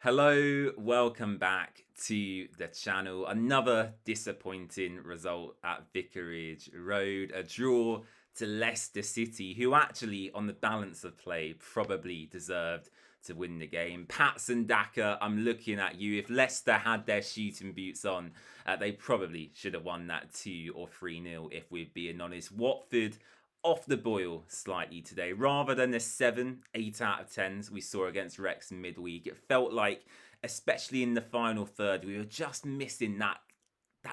Hello, welcome back to the channel. Another disappointing result at Vicarage Road. A draw to Leicester City, who actually, on the balance of play, probably deserved to win the game. Pats and Daka, I'm looking at you. If Leicester had their shooting boots on, they probably should have won that 2 or 3-0, if we're being honest. Watford off the boil slightly today. Rather than the 7, 8 out of 10s we saw against Wrexham midweek, it felt like, especially in the final third, we were just missing that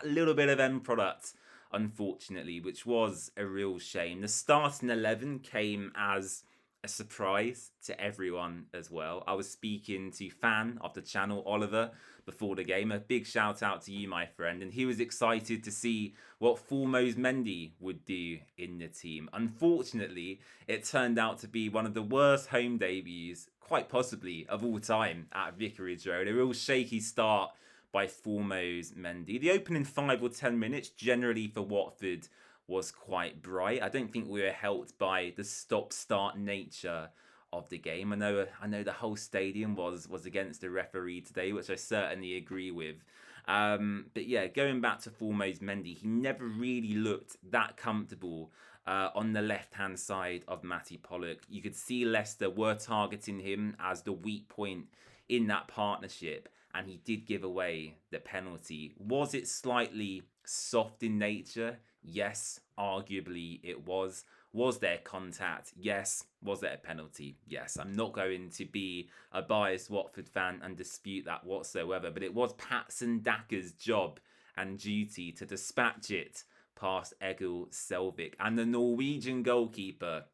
little bit of end product, unfortunately, which was a real shame. The starting 11 came as a surprise to everyone as well. I was speaking to fan of the channel, Oliver, before the game. A big shout out to you, my friend. And he was excited to see what Foremost Mendy would do in the team. Unfortunately, it turned out to be one of the worst home debuts, quite possibly, of all time at Vicarage Road. A real shaky start by Foremost Mendy. The opening 5 or 10 minutes, generally for Watford, was quite bright. I don't think we were helped by the stop-start nature of the game. I know the whole stadium was against the referee today, which I certainly agree with. But yeah, going back to Foremost Mendy, he never really looked that comfortable on the left-hand side of Matty Pollock. You could see Leicester were targeting him as the weak point in that partnership, and he did give away the penalty. Was it slightly soft in nature? Yes, arguably it was. Was there contact? Yes. Was there a penalty? Yes. I'm not going to be a biased Watford fan and dispute that whatsoever, but it was Patson Daka's job and duty to dispatch it past Egil Selvik. And the Norwegian goalkeeper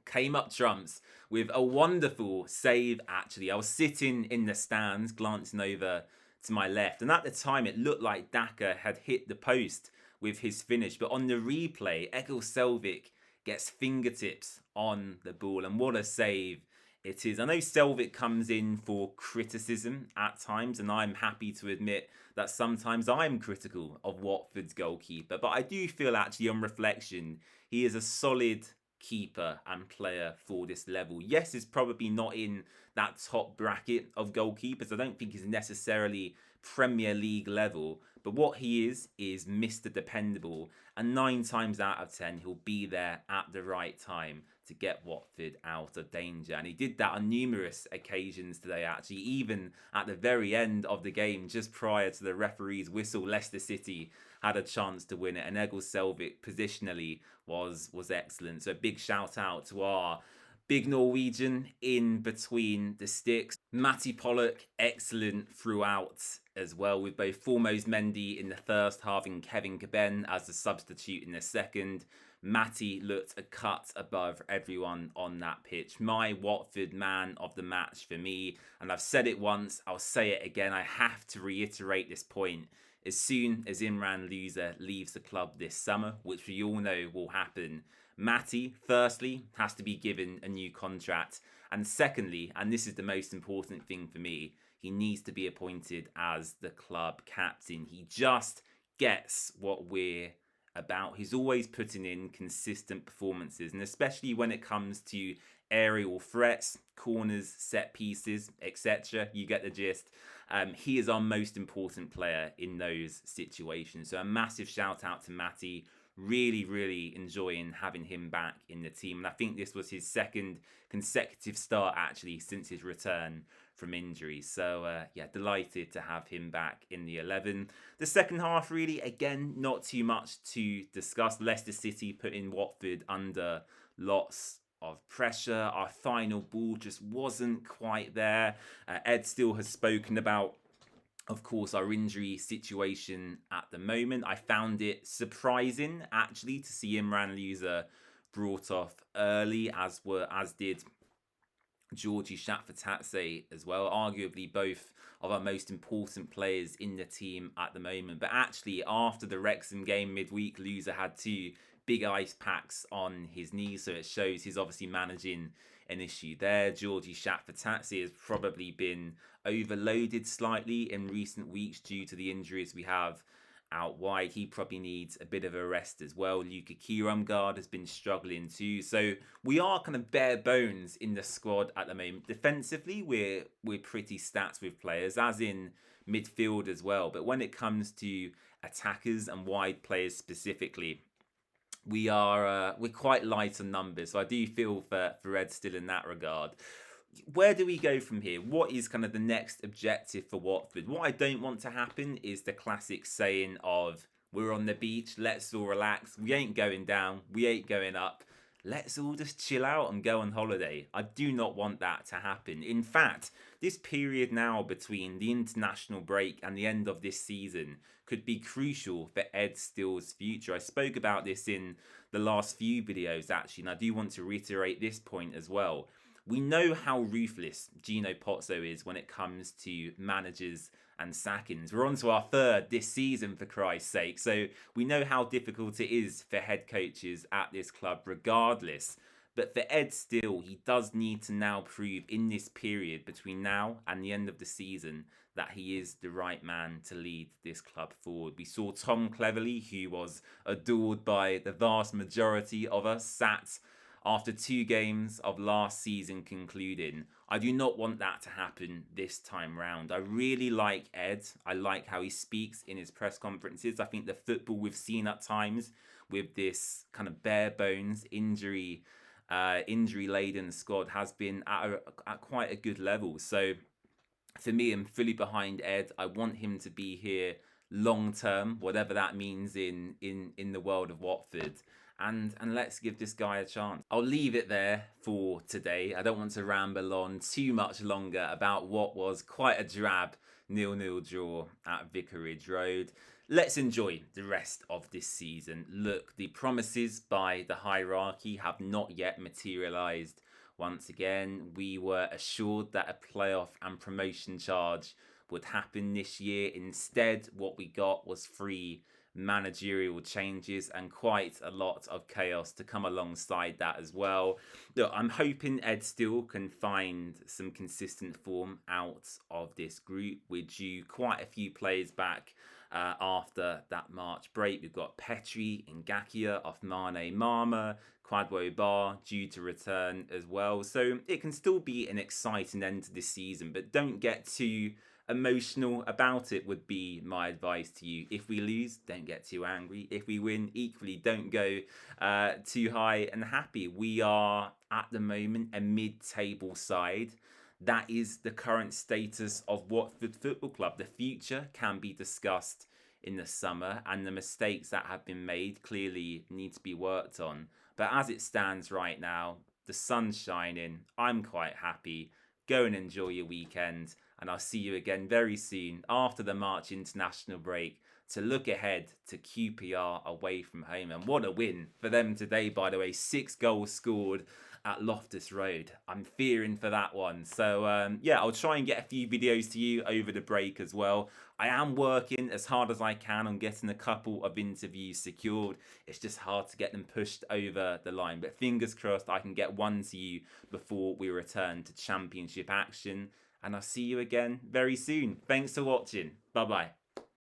came up trumps with a wonderful save, actually. I was sitting in the stands, glancing over to my left, and at the time it looked like Daka had hit the post with his finish, but on the replay, Egil Selvik gets fingertips on the ball, and what a save it is. I know Selvik comes in for criticism at times, and I'm happy to admit that sometimes I'm critical of Watford's goalkeeper, but I do feel actually on reflection, he is a solid keeper and player for this level. Yes, he's probably not in that top bracket of goalkeepers. I don't think he's necessarily Premier League level, but what he is Mr. Dependable, and 9 times out of 10 he'll be there at the right time to get Watford out of danger. And he did that on numerous occasions today, actually. Even at the very end of the game, just prior to the referee's whistle, Leicester City had a chance to win it, and Egil Selvik positionally was excellent. So a big shout out to our big Norwegian in between the sticks. Matty Pollock, excellent throughout as well, with both Foremost Mendy in the first half and Kevin Caben as the substitute in the second. Matty looked a cut above everyone on that pitch. My Watford man of the match for me, and I've said it once, I'll say it again, I have to reiterate this point. As soon as Imran Louza leaves the club this summer, which we all know will happen, Matty, firstly, has to be given a new contract. And secondly, and this is the most important thing for me, he needs to be appointed as the club captain. He just gets what we're about. He's always putting in consistent performances, and especially when it comes to aerial threats, corners, set pieces, etc. You get the gist. He is our most important player in those situations. So a massive shout out to Matty. Really enjoying having him back in the team. And I think this was his second consecutive start, actually, since his return from injury. So, yeah, delighted to have him back in the 11. The second half, really, again, not too much to discuss. Leicester City putting Watford under lots of pressure. Our final ball just wasn't quite there. Ed still has spoken about, of course, our injury situation at the moment. I found it surprising, actually, to see Imran Louza brought off early, as did Georgie Shatfatatse as well. Arguably both of our most important players in the team at the moment. But actually, after the Wrexham game midweek, Louza had 2 big ice packs on his knees, so it shows he's obviously managing an issue there. Georgie Shatfatatse has probably been overloaded slightly in recent weeks due to the injuries we have out wide. He probably needs a bit of a rest as well. Luka Kiramgard has been struggling too. So we are kind of bare bones in the squad at the moment. Defensively, we're pretty stacked with players, as in midfield as well. But when it comes to attackers and wide players specifically, we're quite light on numbers. So I do feel for Ed still in that regard. Where do we go from here? What is kind of the next objective for Watford? What I don't want to happen is the classic saying of, we're on the beach, let's all relax. We ain't going down, we ain't going up. Let's all just chill out and go on holiday. I do not want that to happen. In fact, this period now between the international break and the end of this season could be crucial for Ed Still's future. I spoke about this in the last few videos actually, and I do want to reiterate this point as well. We know how ruthless Gino Pozzo is when it comes to managers and sackings. We're on to our third this season, for Christ's sake. So we know how difficult it is for head coaches at this club regardless. But for Ed Still, he does need to now prove in this period between now and the end of the season that he is the right man to lead this club forward. We saw Tom Cleverley, who was adored by the vast majority of us, sat after 2 games of last season concluding. I do not want that to happen this time round. I really like Ed. I like how he speaks in his press conferences. I think the football we've seen at times with this kind of bare bones injury-laden squad has been at quite a good level. So for me, I'm fully behind Ed. I want him to be here long term, whatever that means in the world of Watford. And let's give this guy a chance. I'll leave it there for today. I don't want to ramble on too much longer about what was quite a drab 0-0 draw at Vicarage Road. Let's enjoy the rest of this season. Look, the promises by the hierarchy have not yet materialised. Once again, we were assured that a playoff and promotion charge would happen this year. Instead, what we got was 3 managerial changes and quite a lot of chaos to come alongside that as well. Look, I'm hoping Ed Still can find some consistent form out of this group. We're due quite a few players back after that March break. We've got Petri, Ngakia, Othmane Mama, Kwadwo Bar due to return as well. So it can still be an exciting end to this season, but don't get too emotional about it would be my advice to you. If we lose, don't get too angry. If we win, equally, don't go too high and happy. We are, at the moment, a mid-table side. That is the current status of Watford Football Club. The future can be discussed in the summer, and the mistakes that have been made clearly need to be worked on. But as it stands right now, the sun's shining. I'm quite happy. Go and enjoy your weekend, and I'll see you again very soon after the March international break to look ahead to QPR away from home. And what a win for them today, by the way. 6 goals scored at Loftus Road. I'm fearing for that one. So yeah, I'll try and get a few videos to you over the break as well. I am working as hard as I can on getting a couple of interviews secured. It's just hard to get them pushed over the line. But fingers crossed I can get one to you before we return to championship action. And I'll see you again very soon. Thanks for watching. Bye-bye.